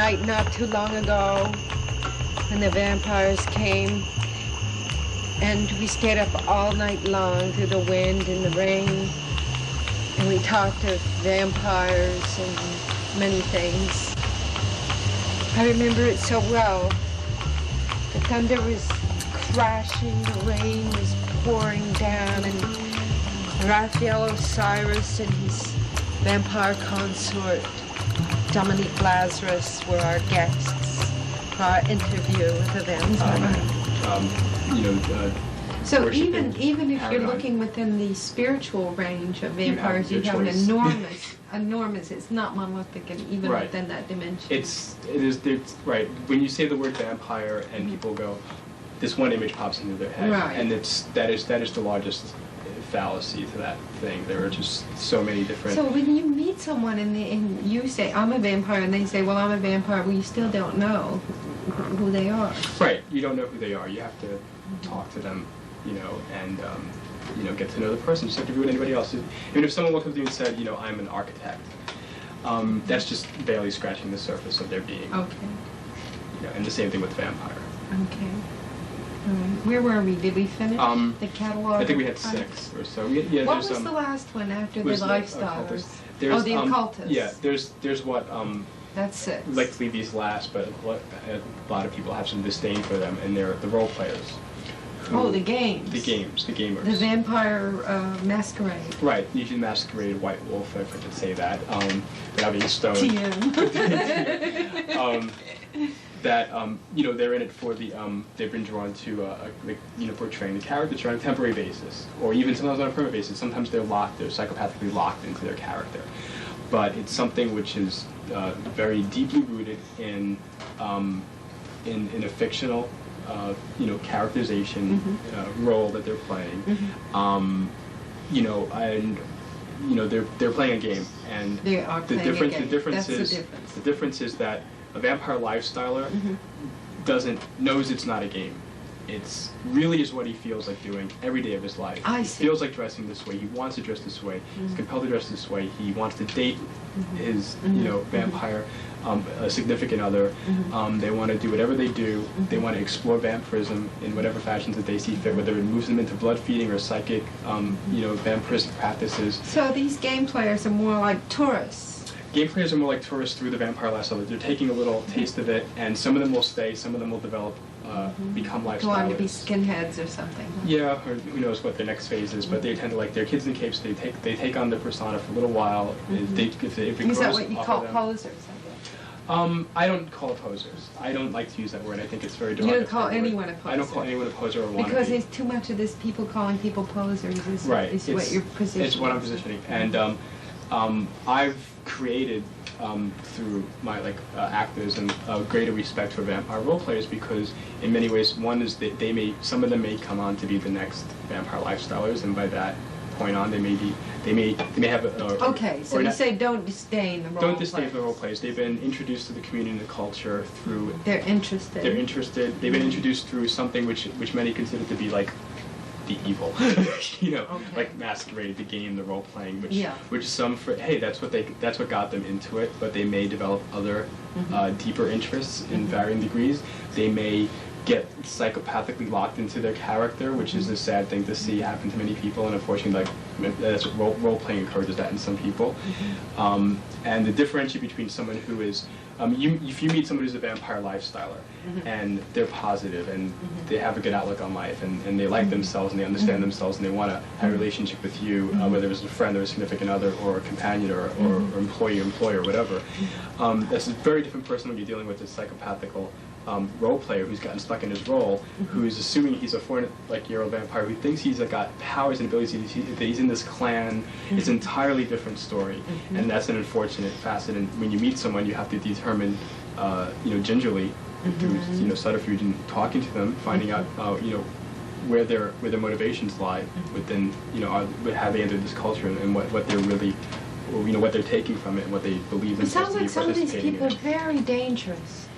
night not too long ago when the vampires came, and we stayed up all night long through the wind and the rain, and we talked of vampires and many things. I remember it so well. The thunder was crashing, the rain was pouring down, and Raphael Osiris and his vampire consort, Dominique Lazarus, were our guests for our interview with the vampire. So even if you're looking within the spiritual range of vampires, you have an enormous, it's not monolithic, and even within that dimension. It's right. When you say the word vampire and people go, this one image pops into their head, and that is the largest fallacy to that thing. There are just so many different. So when you meet someone and you say, I'm a vampire, and they say, well, I'm a vampire, well, you still don't know who they are. Right. You don't know who they are. You have to talk to them, and get to know the person, just like you do with anybody else. Even if someone walked up to you and said, I'm an architect, that's just barely scratching the surface of their being. Okay. And the same thing with vampire. Okay. Where were we? Did we finish the catalog? I think we had 6 or so. What was the last one after the lifestylers? The occultists. Yeah, there's what. That's 6. I'd like to leave these last, but a lot of people have some disdain for them, and they're the role players. The games. The gamers. The vampire masquerade. Right, usually masquerade, white wolf, if I could say that, without being stoned. They're in it for the, they've been drawn to, portraying the character on a temporary basis, or even sometimes on a permanent basis. Sometimes they're psychopathically locked into their character. But it's something which is very deeply rooted in a fictional characterization role that they're playing. They're playing a game, and they are playing a game. The difference is that a vampire lifestyler knows it's not a game. It's really is what he feels like doing every day of his life. He feels like dressing this way. He wants to dress this way. He's compelled to dress this way. He wants to date his, vampire significant other. They want to do whatever they do. They want to explore vampirism in whatever fashions that they see fit, whether it moves them into blood feeding or psychic, vampiristic practices. So these game players are more like tourists. Game players are more like tourists through the vampire lifestyle. They're taking a little taste of it, and some of them will stay, some of them will develop, become lifestylers. Go on to be skinheads or something. Yeah, or who knows what their next phase is, but they tend to like their kids in capes. They take on the persona for a little while. If it is that what you call posers? I don't call it posers. I don't like to use that word. I think it's very derogatory. You don't call anyone a poser? I don't call anyone a poser or wannabe. Because there's too much of this people calling people posers is what you're positioning. It's what I'm positioning. And I've created, through my activism, greater respect for vampire role players, because in many ways, one is that some of them may come on to be the next vampire lifestylers, and by that point on, they may have okay, so you say don't disdain the role players. Don't disdain the role players. They've been introduced to the community and the culture through. They're interested. They've been introduced through something which many consider to be like the evil, like masquerade, the game, the role playing, which some that's what got them into it. But they may develop other deeper interests in varying degrees. They may get psychopathically locked into their character, which is a sad thing to see happen to many people, and unfortunately, that's what role playing encourages that in some people. And the differentiation between someone who is if you meet somebody who's a vampire lifestyler and they're positive and they have a good outlook on life and they like themselves and they understand themselves and they want to have a relationship with you, whether it's a friend or a significant other or a companion or employee or employer or whatever, that's a very different person when you're dealing with a psychopathical role player who's gotten stuck in his role, who's assuming he's a 400-year-old vampire who thinks he's got powers and abilities, that he's in this clan. It's an entirely different story, and that's an unfortunate facet. And when you meet someone, you have to determine, gingerly, through subterfuge and talking to them, finding out, where their motivations lie within, how they entered this culture and what they're really. What they're taking from it and what they believe. It sounds like some of these people are very dangerous.